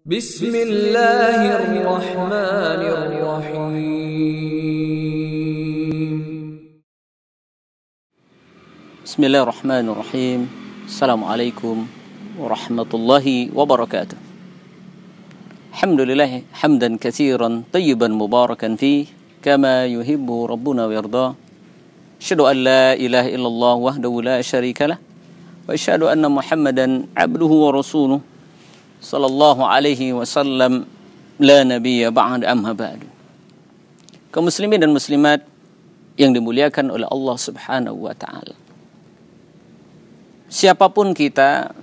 Bismillahirrahmanirrahim. Bismillahirrahmanirrahim. Assalamualaikum warahmatullahi wabarakatuh. Alhamdulillah hamdan katsiran tayyiban mubarakan fih kama yuhibbu rabbuna wa yarda. Asyhadu an la ilaha illallah wahdahu la syarikalah wa asyhadu anna Muhammadan abduhu wa rasuluh sallallahu alaihi wasallam la nabiyya ba'da amma ba'du. Kaum muslimin dan muslimat yang dimuliakan oleh Allah Subhanahu wa taala. Siapapun kita,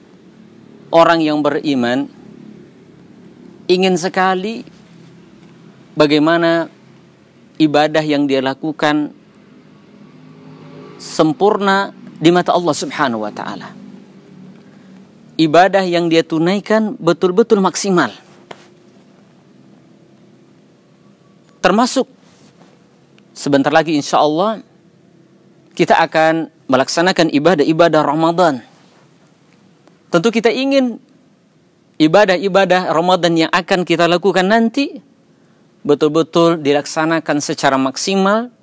orang yang beriman ingin sekali bagaimana ibadah yang dia lakukan sempurna di mata Allah Subhanahu wa taala. Ibadah yang dia tunaikan betul-betul maksimal. Termasuk sebentar lagi insya Allah kita akan melaksanakan ibadah-ibadah Ramadan. Tentu kita ingin ibadah-ibadah Ramadan yang akan kita lakukan nanti betul-betul dilaksanakan secara maksimal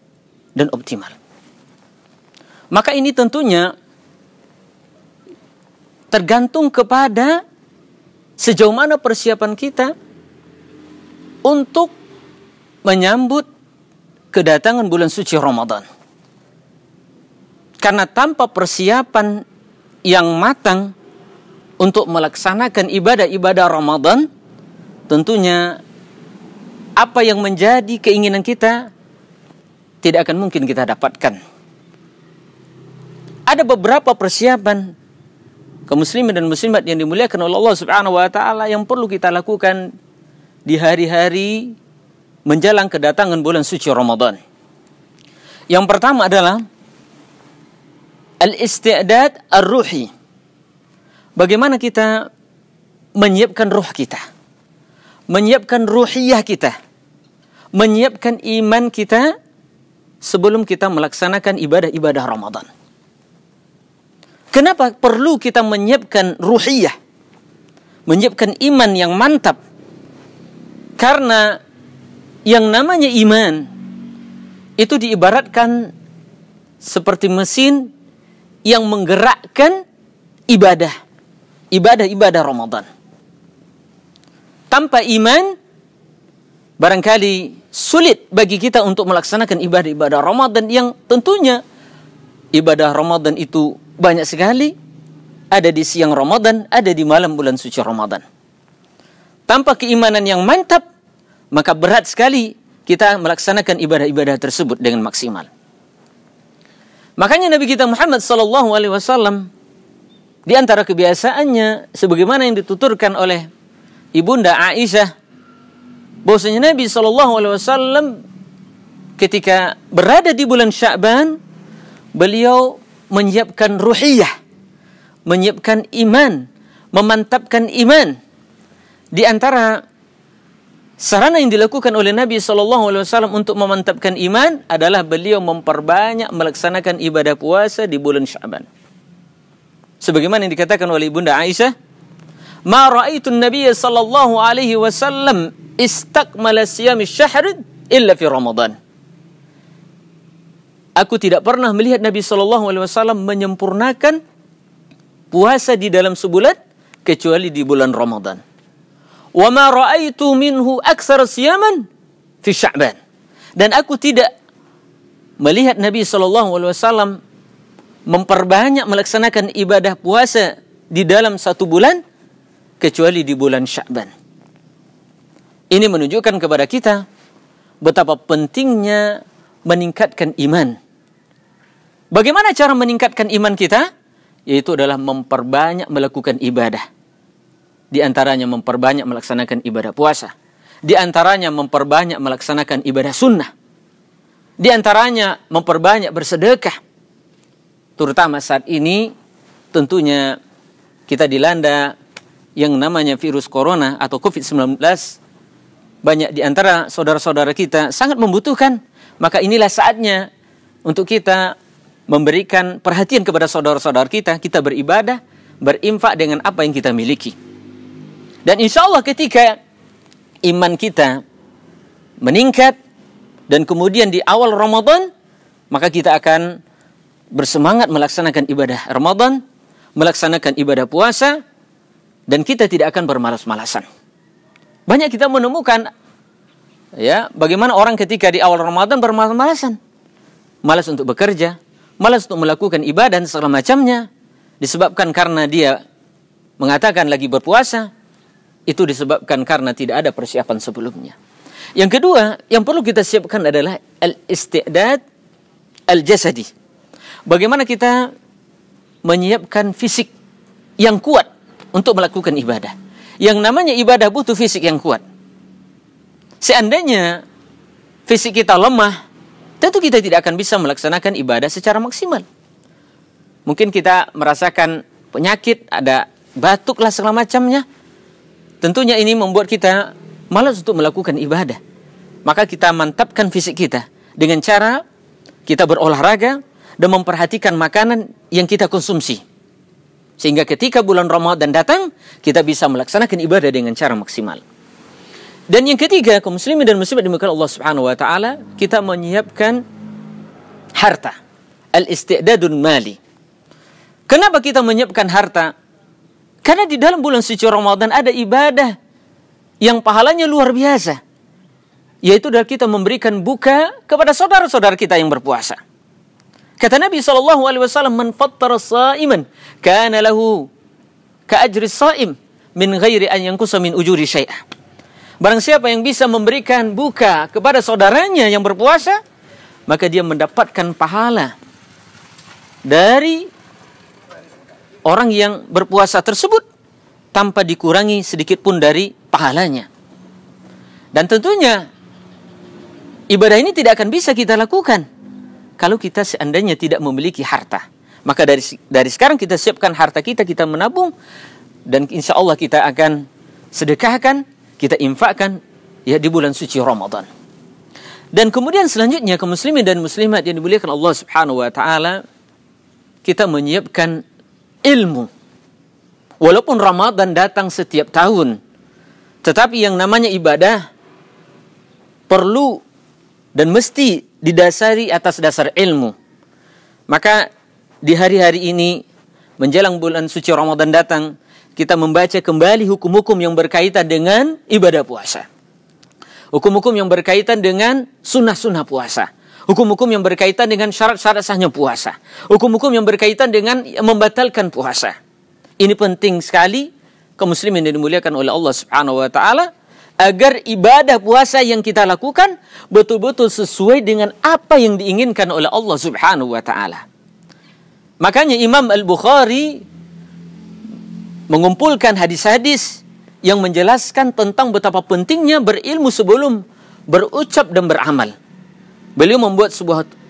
dan optimal. Maka ini tentunya tergantung kepada sejauh mana persiapan kita untuk menyambut kedatangan bulan suci Ramadan. Karena tanpa persiapan yang matang untuk melaksanakan ibadah-ibadah Ramadan, tentunya apa yang menjadi keinginan kita tidak akan mungkin kita dapatkan. Ada beberapa persiapan kaum muslimin dan muslimat yang dimuliakan oleh Allah Subhanahu wa taala yang perlu kita lakukan di hari-hari menjelang kedatangan bulan suci Ramadan. Yang pertama adalah al-isti'dad ar-ruhi. Bagaimana kita menyiapkan ruh kita, menyiapkan ruhiyah kita, menyiapkan iman kita sebelum kita melaksanakan ibadah-ibadah Ramadan. Kenapa perlu kita menyiapkan ruhiyah, menyiapkan iman yang mantap? Karena yang namanya iman itu diibaratkan seperti mesin yang menggerakkan ibadah Ramadan. Tanpa iman barangkali sulit bagi kita untuk melaksanakan ibadah-ibadah Ramadan yang tentunya ibadah Ramadan itu banyak sekali, ada di siang Ramadan, ada di malam bulan suci Ramadan. Tanpa keimanan yang mantap, maka berat sekali kita melaksanakan ibadah-ibadah tersebut dengan maksimal. Makanya Nabi kita Muhammad SAW di antara kebiasaannya, sebagaimana yang dituturkan oleh Ibunda Aisyah, bahwasanya Nabi SAW ketika berada di bulan Sya'ban, beliau menyiapkan ruhiyah, menyiapkan iman, memantapkan iman. Di antara sarana yang dilakukan oleh Nabi SAW untuk memantapkan iman adalah beliau memperbanyak melaksanakan ibadah puasa di bulan Sya'ban. Sebagaimana yang dikatakan oleh Ibunda Aisyah, "Ma ra'aitun Nabiy sallallahu alaihi wasallam istakmala siyam asy-syahr illa fi Ramadan." Aku tidak pernah melihat Nabi SAW menyempurnakan puasa di dalam sebulan kecuali di bulan Ramadan. Wa ma ra'aitu minhu aktsara siyaman fi Sya'ban. Dan aku tidak melihat Nabi SAW memperbanyak melaksanakan ibadah puasa di dalam satu bulan kecuali di bulan Sya'ban. Ini menunjukkan kepada kita betapa pentingnya meningkatkan iman. Bagaimana cara meningkatkan iman kita? Yaitu adalah memperbanyak melakukan ibadah. Di antaranya memperbanyak melaksanakan ibadah puasa. Di antaranya memperbanyak melaksanakan ibadah sunnah. Di antaranya memperbanyak bersedekah. Terutama saat ini tentunya kita dilanda yang namanya virus corona atau COVID-19. Banyak di antara saudara-saudara kita sangat membutuhkan. Maka inilah saatnya untuk kita memberikan perhatian kepada saudara-saudara kita. Kita beribadah, berinfak dengan apa yang kita miliki. Dan insya Allah ketika iman kita meningkat dan kemudian di awal Ramadan, maka kita akan bersemangat melaksanakan ibadah Ramadan, melaksanakan ibadah puasa, dan kita tidak akan bermalas-malasan. Banyak kita menemukan ya, bagaimana orang ketika di awal Ramadan bermalas-malasan. Malas untuk bekerja, malas untuk melakukan ibadah dan segala macamnya. Disebabkan karena dia mengatakan lagi berpuasa, itu disebabkan karena tidak ada persiapan sebelumnya. Yang kedua, yang perlu kita siapkan adalah al-isti'dad al-jasadi. Bagaimana kita menyiapkan fisik yang kuat untuk melakukan ibadah. Yang namanya ibadah butuh fisik yang kuat. Seandainya fisik kita lemah, tentu kita tidak akan bisa melaksanakan ibadah secara maksimal. Mungkin kita merasakan penyakit, ada batuk lah segala macamnya. Tentunya ini membuat kita malas untuk melakukan ibadah. Maka kita mantapkan fisik kita dengan cara kita berolahraga dan memperhatikan makanan yang kita konsumsi. Sehingga ketika bulan Ramadan datang, kita bisa melaksanakan ibadah dengan cara maksimal. Dan yang ketiga, kaum muslimin dan muslimat dimuliakan Allah Subhanahu wa taala, kita menyiapkan harta. Al-isti'dadun mali. Kenapa kita menyiapkan harta? Karena di dalam bulan suci Ramadan ada ibadah yang pahalanya luar biasa. Yaitu dari kita memberikan buka kepada saudara-saudara kita yang berpuasa. Kata Nabi SAW, "Man fattara sa'iman, kana lahu ka ajri sa'im min ghairi an yankusa min ujuri syai'ah." Barang siapa yang bisa memberikan buka kepada saudaranya yang berpuasa, maka dia mendapatkan pahala dari orang yang berpuasa tersebut tanpa dikurangi sedikit pun dari pahalanya. Dan tentunya ibadah ini tidak akan bisa kita lakukan kalau kita seandainya tidak memiliki harta. Maka dari sekarang kita siapkan harta kita, kita menabung, dan insya Allah kita akan sedekahkan, kita infakkan ya di bulan suci Ramadan. Dan kemudian selanjutnya, kaum muslimin dan muslimat yang dimuliakan Allah Subhanahu wa taala, kita menyiapkan ilmu. Walaupun Ramadan datang setiap tahun, tetapi yang namanya ibadah perlu dan mesti didasari atas dasar ilmu. Maka di hari-hari ini menjelang bulan suci Ramadan datang, kita membaca kembali hukum-hukum yang berkaitan dengan ibadah puasa. Hukum-hukum yang berkaitan dengan sunnah-sunnah puasa. Hukum-hukum yang berkaitan dengan syarat-syarat sahnya puasa. Hukum-hukum yang berkaitan dengan membatalkan puasa. Ini penting sekali kaum muslimin yang dimuliakan oleh Allah Subhanahu wa taala, agar ibadah puasa yang kita lakukan betul-betul sesuai dengan apa yang diinginkan oleh Allah Subhanahu wa taala. Makanya Imam Al-Bukhari mengumpulkan hadis-hadis yang menjelaskan tentang betapa pentingnya berilmu sebelum berucap dan beramal. Beliau membuat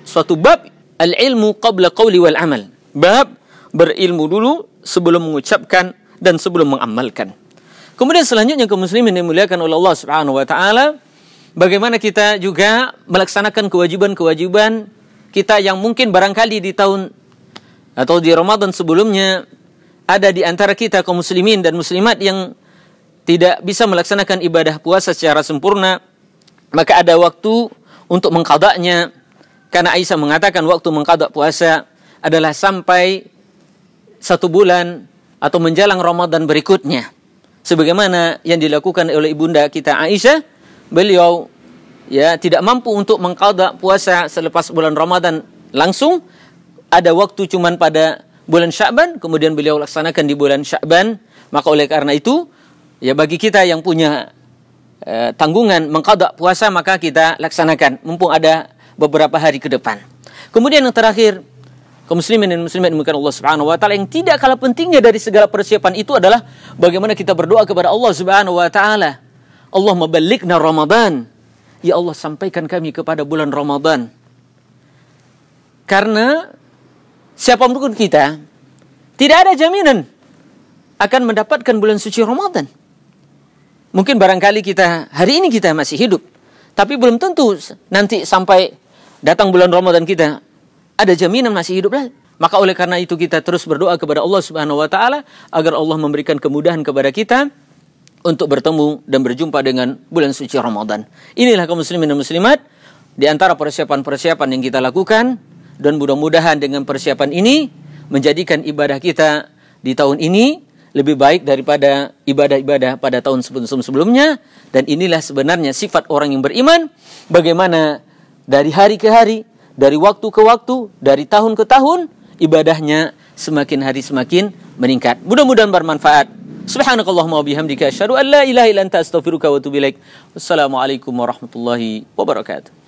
suatu bab, al-ilmu qabla qawli wal amal. Bab berilmu dulu sebelum mengucapkan dan sebelum mengamalkan. Kemudian selanjutnya kaum muslimin yang dimuliakan oleh Allah Subhanahu wa taala, bagaimana kita juga melaksanakan kewajiban-kewajiban kita yang mungkin barangkali di tahun atau di Ramadan sebelumnya ada di antara kita kaum muslimin dan muslimat yang tidak bisa melaksanakan ibadah puasa secara sempurna, maka ada waktu untuk mengqadanya. Karena Aisyah mengatakan waktu mengqada puasa adalah sampai 1 bulan atau menjelang Ramadan berikutnya. Sebagaimana yang dilakukan oleh ibunda kita Aisyah, beliau ya tidak mampu untuk mengqada puasa selepas bulan Ramadan langsung. Ada waktu cuman pada bulan Sya'ban, kemudian beliau laksanakan di bulan Sya'ban. Maka oleh karena itu, ya bagi kita yang punya tanggungan mengqada puasa, maka kita laksanakan mumpung ada beberapa hari ke depan. Kemudian yang terakhir, kaum muslimin dan muslimat dimuliakan Allah Subhanahu wa taala, yang tidak kalah pentingnya dari segala persiapan itu adalah bagaimana kita berdoa kepada Allah Subhanahu wa taala. Allahumma ballighna Ramadan. Ya Allah, sampaikan kami kepada bulan Ramadan. Karena siapapun kita tidak ada jaminan akan mendapatkan bulan suci Ramadan. Mungkin barangkali kita hari ini kita masih hidup, tapi belum tentu nanti sampai datang bulan Ramadan kita ada jaminan masih hidup lagi. Maka oleh karena itu kita terus berdoa kepada Allah Subhanahu wa taala agar Allah memberikan kemudahan kepada kita untuk bertemu dan berjumpa dengan bulan suci Ramadan. Inilah kaum muslimin dan muslimat di antara persiapan-persiapan yang kita lakukan, dan mudah-mudahan dengan persiapan ini menjadikan ibadah kita di tahun ini lebih baik daripada ibadah-ibadah pada tahun sebelum-sebelumnya. Dan inilah sebenarnya sifat orang yang beriman, bagaimana dari hari ke hari, dari waktu ke waktu, dari tahun ke tahun, ibadahnya semakin hari semakin meningkat. Mudah-mudahan bermanfaat. Subhanakallahumma wa bihamdika asyhadu an la ilaha illa anta astaghfiruka wa atubu ilaik. Wassalamualaikum warahmatullahi wabarakatuh.